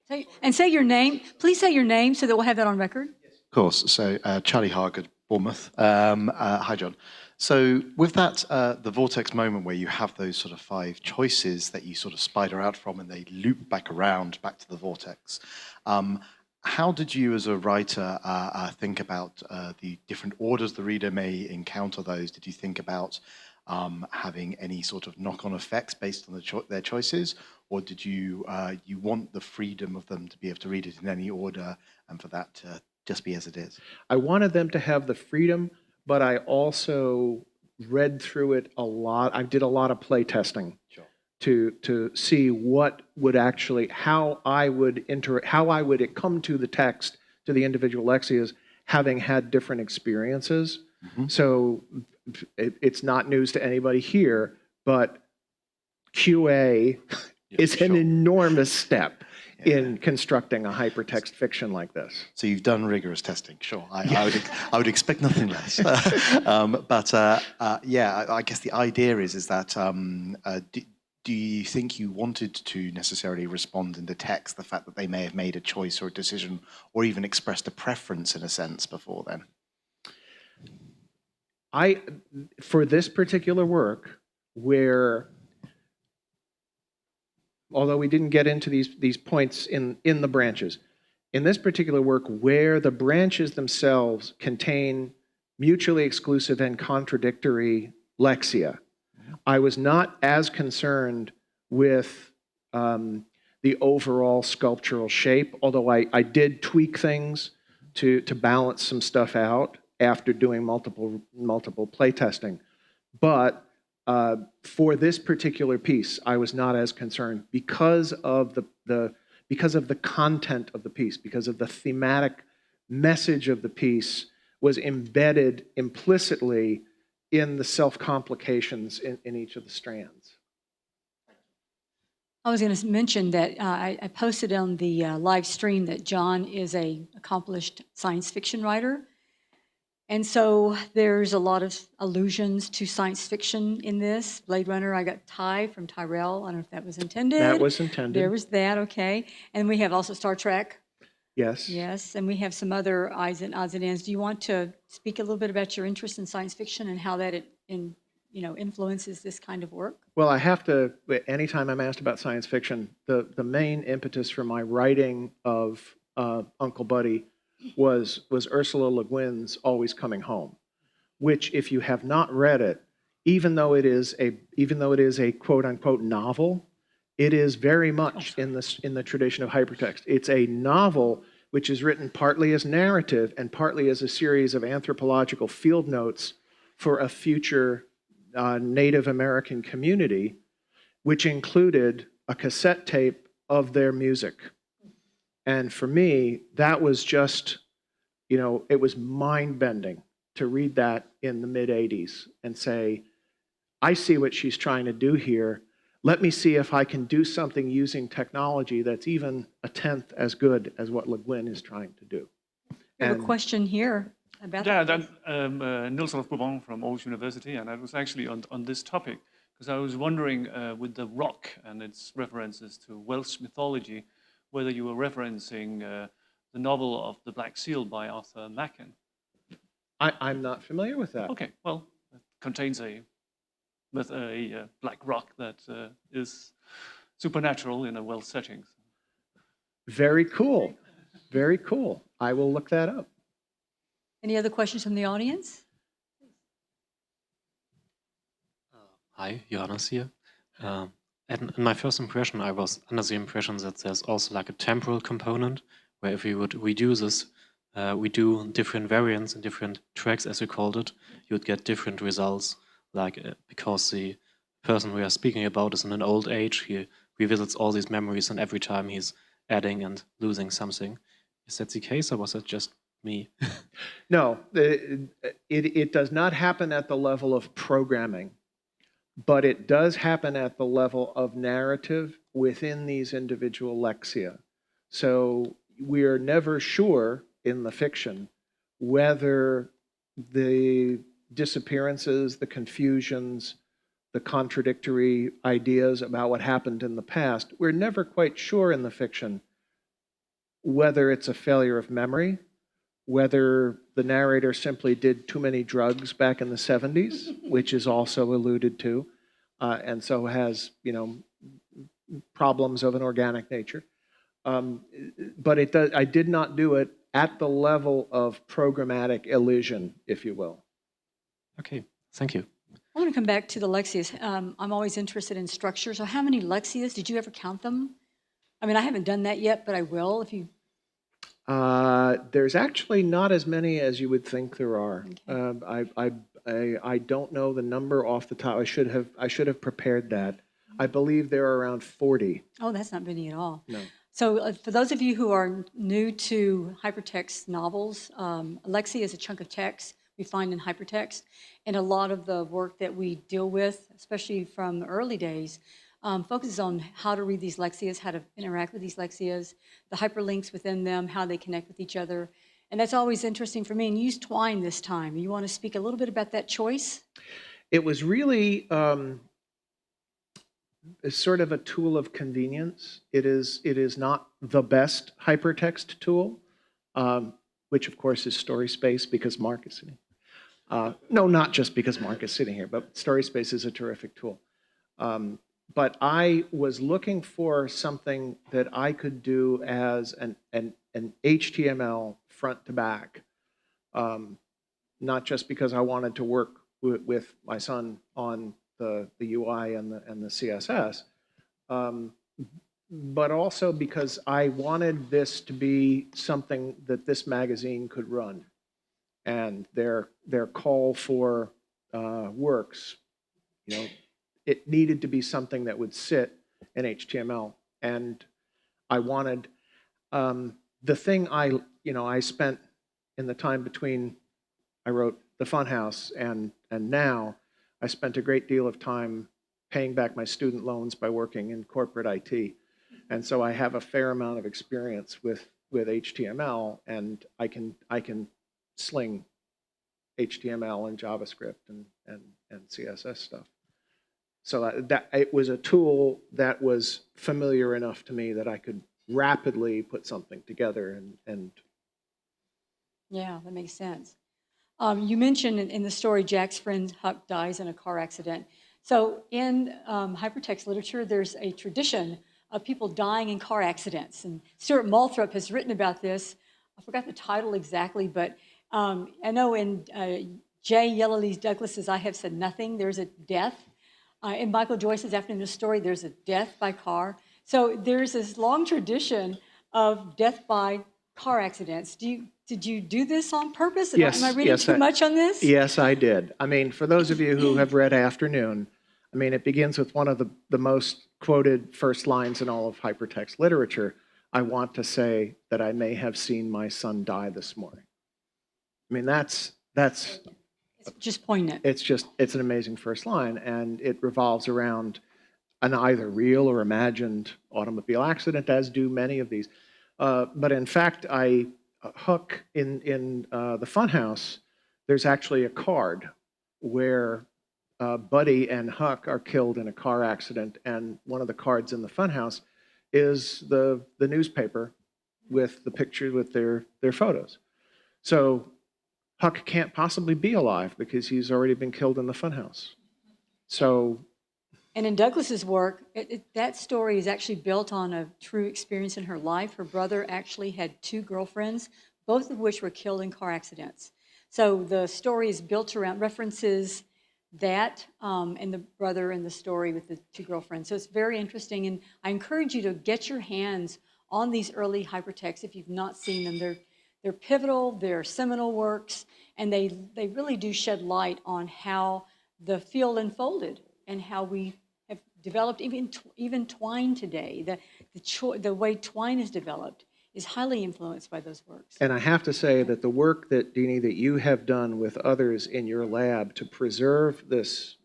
Say your name. Please say your name so that we'll have that on record. Of course. So Charlie Hargard, Bournemouth. Hi, John. So with that, the vortex moment where you have those sort of 5 choices that you sort of spider out from and they loop back around, back to the vortex. How did you as a writer think about the different orders the reader may encounter those? Did you think about having any sort of knock-on effects based on their choices? Or did you want the freedom of them to be able to read it in any order and for that to just be as it is? I wanted them to have the freedom, but I also read through it a lot. I did a lot of play testing. Sure. To see what would actually, how I would come to the text, to the individual lexias, having had different experiences. Mm-hmm. So it's not news to anybody here, but QA is an enormous step in constructing a hypertext fiction like this. So you've done rigorous testing, sure. I would expect nothing less. Yeah, I guess the idea is that do you think you wanted to necessarily respond in the text, the fact that they may have made a choice or a decision or even expressed a preference in a sense before then? For this particular work, where, although we didn't get into these points in the branches, in this particular work where the branches themselves contain mutually exclusive and contradictory lexia, I was not as concerned with the overall sculptural shape, although I did tweak things to balance some stuff out after doing multiple play testing. But for this particular piece, I was not as concerned because of the content of the piece, because of the thematic message of the piece was embedded implicitly in the self-complications in each of the strands. I was going to mention that I posted on the live stream that John is an accomplished science fiction writer. And so there's a lot of allusions to science fiction in this. Blade Runner, I got Ty from Tyrell. I don't know if that was intended. That was intended. There was that, okay. And we have also Star Trek. Yes. Yes, and we have some other odds and ends. Do you want to speak a little bit about your interest in science fiction and how that influences this kind of work? Well, I have to, anytime I'm asked about science fiction, the main impetus for my writing of Uncle Buddy was Ursula Le Guin's Always Coming Home, which, if you have not read it, even though it is a quote unquote novel, it is very much in the tradition of hypertext. It's a novel which is written partly as narrative and partly as a series of anthropological field notes for a future Native American community, which included a cassette tape of their music. And for me, that was just, it was mind-bending to read that in the mid-'80s and say, I see what she's trying to do here. Let me see if I can do something using technology that's even a tenth as good as what Le Guin is trying to do. We have a question here about that. Nilsson of Bourbon from Aarhus University, and I was actually on this topic because I was wondering with the rock and its references to Welsh mythology, whether you were referencing the novel of The Black Seal by Arthur Machen. I'm not familiar with that. Okay, well, it contains a black rock that is supernatural in a Welsh setting. Very cool. Very cool. I will look that up. Any other questions from the audience? Hi, Johannes here. And in my first impression, I was under the impression that there's also like a temporal component, where if we would redo this, we do different variants and different tracks, as we called it, you would get different results. Like because the person we are speaking about is in an old age, he revisits all these memories, and every time he's adding and losing something. Is that the case, or was that just me? No, it does not happen at the level of programming, but it does happen at the level of narrative within these individual lexia. So we are never sure in the fiction whether the disappearances, the confusions, the contradictory ideas about what happened in the past, we're never quite sure in the fiction whether it's a failure of memory, whether the narrator simply did too many drugs back in the 70s, which is also alluded to, and so has, problems of an organic nature. But I did not do it at the level of programmatic elision, if you will. Okay, thank you. I want to come back to the lexias. I'm always interested in structure. So how many lexias? Did you ever count them? I mean, I haven't done that yet, but I will if you... There's actually not as many as you would think there are. Okay. I don't know the number off the top. I should have prepared that. I believe there are around 40. Oh, that's not many at all. No. So for those of you who are new to hypertext novels, lexia is a chunk of text we find in hypertext. And a lot of the work that we deal with, especially from the early days, focuses on how to read these lexias, how to interact with these lexias, the hyperlinks within them, how they connect with each other. And that's always interesting for me. And you used twine this time. You want to speak a little bit about that choice? It was really sort of a tool of convenience. It is not the best hypertext tool, which of course is StorySpace because Mark is sitting. No, not just because Mark is sitting here, but StorySpace is a terrific tool. But I was looking for something that I could do as an HTML front to back, not just because I wanted to work with my son on the UI and the CSS, but also because I wanted this to be something that this magazine could run. And their call for works, it needed to be something that would sit in HTML. And I wanted the thing I spent in the time between I wrote the Funhouse and now, I spent a great deal of time paying back my student loans by working in corporate IT. And so I have a fair amount of experience with HTML, and I can sling HTML and JavaScript and CSS stuff. So that it was a tool that was familiar enough to me that I could rapidly put something together and Yeah, that makes sense. You mentioned in the story Jack's friend Huck dies in a car accident. So in hypertext literature, there's a tradition of people dying in car accidents. And Stuart Moulthrop has written about this. I forgot the title exactly, but I know in J. Yellowlees Douglas's I Have Said Nothing, there's a death. In Michael Joyce's Afternoon of Story, there's a death by car. So there's this long tradition of death by car accidents. Did you do this on purpose? Yes. Am I reading too much on this? Yes, I did. I mean, for those of you who have read Afternoon, I mean, it begins with one of the most quoted first lines in all of hypertext literature. I want to say that I may have seen my son die this morning. I mean, that's It's just poignant. it's an amazing first line, and it revolves around an either real or imagined automobile accident, as do many of these. But in fact, Huck in the Funhouse, there's actually a card where Buddy and Huck are killed in a car accident, and one of the cards in the Funhouse is the newspaper with the pictures with their photos. So Huck can't possibly be alive because he's already been killed in the Funhouse. So, And in Douglas's work, that story is actually built on a true experience in her life. Her brother actually had 2 girlfriends, both of which were killed in car accidents. So the story is built around references that and the brother in the story with the 2 girlfriends. So it's very interesting, and I encourage you to get your hands on these early hypertexts if you've not seen them. They're pivotal, they're seminal works, and they really do shed light on how the field unfolded and how we have developed even twine today. The way twine is developed is highly influenced by those works. and I have to say that the work that, Deena, that you have done with others in your lab to preserve this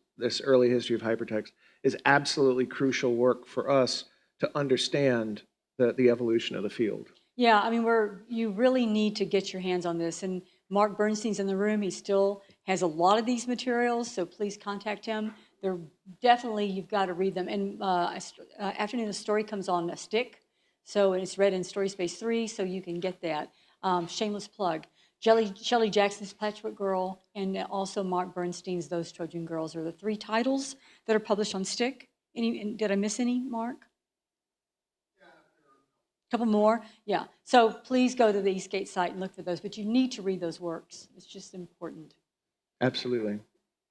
early history of hypertext is absolutely crucial work for us to understand the evolution of the field. Yeah, I mean, you really need to get your hands on this. And Mark Bernstein's in the room. He still has a lot of these materials, so please contact him. They're definitely, you've got to read them. And Afternoon of Story comes on a stick, so it's read in Story Space 3, so you can get that. Shameless plug. Shelley Jackson's Patchwork Girl, and also Mark Bernstein's Those Trojan Girls are the 3 titles that are published on stick. Did I miss any, Mark? Couple more? Yeah. So please go to the Eastgate site and look for those, but you need to read those works. It's just important. Absolutely. Are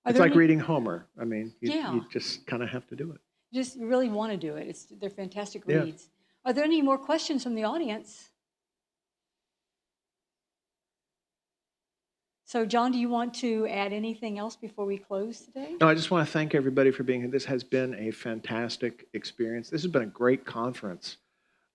It's there like any- reading Homer. I mean, Yeah. you just kind of have to do it. You just really want to do it. They're fantastic Yeah. reads. Are there any more questions from the audience? So, John, do you want to add anything else before we close today? No, I just want to thank everybody for being here. This has been a fantastic experience. This has been a great conference.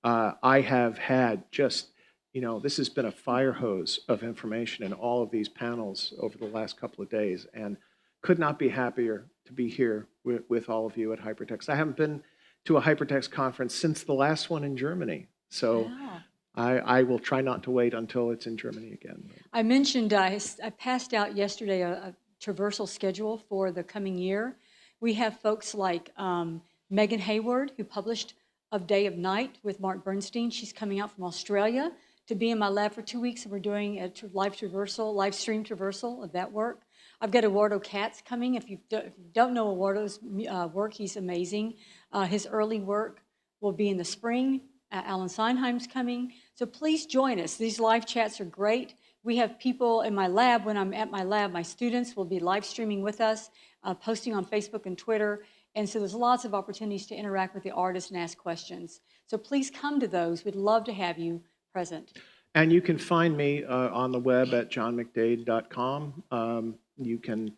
I have had just, this has been a fire hose of information in all of these panels over the last couple of days, and could not be happier to be here with all of you at Hypertext. I haven't been to a Hypertext conference since the last one in Germany, so Wow. I will try not to wait until it's in Germany again. I mentioned I passed out yesterday a traversal schedule for the coming year. We have folks like Megan Hayward, who published Of Day of Night with Mark Bernstein. She's coming out from Australia to be in my lab for 2 weeks, and we're doing a live stream traversal of that work. I've got Eduardo Katz coming. If you don't know Eduardo's work, he's amazing. His early work will be in the spring. Alan Seinheim's coming. So please join us. These live chats are great. We have people in my lab. When I'm at my lab, my students will be live streaming with us, posting on Facebook and Twitter. And so there's lots of opportunities to interact with the artists and ask questions. So please come to those. We'd love to have you present. And you can find me on the web at johnmcdade.com. You can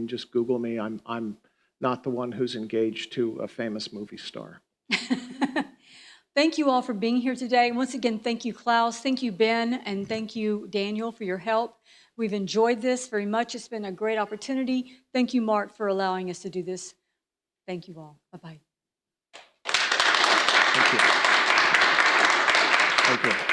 just Google me. I'm not the one who's engaged to a famous movie star. Thank you all for being here today. Once again, thank you, Klaus. Thank you, Ben. And thank you, Daniel, for your help. We've enjoyed this very much. It's been a great opportunity. Thank you, Mark, for allowing us to do this. Thank you all. Bye-bye. Thank you. Thank you.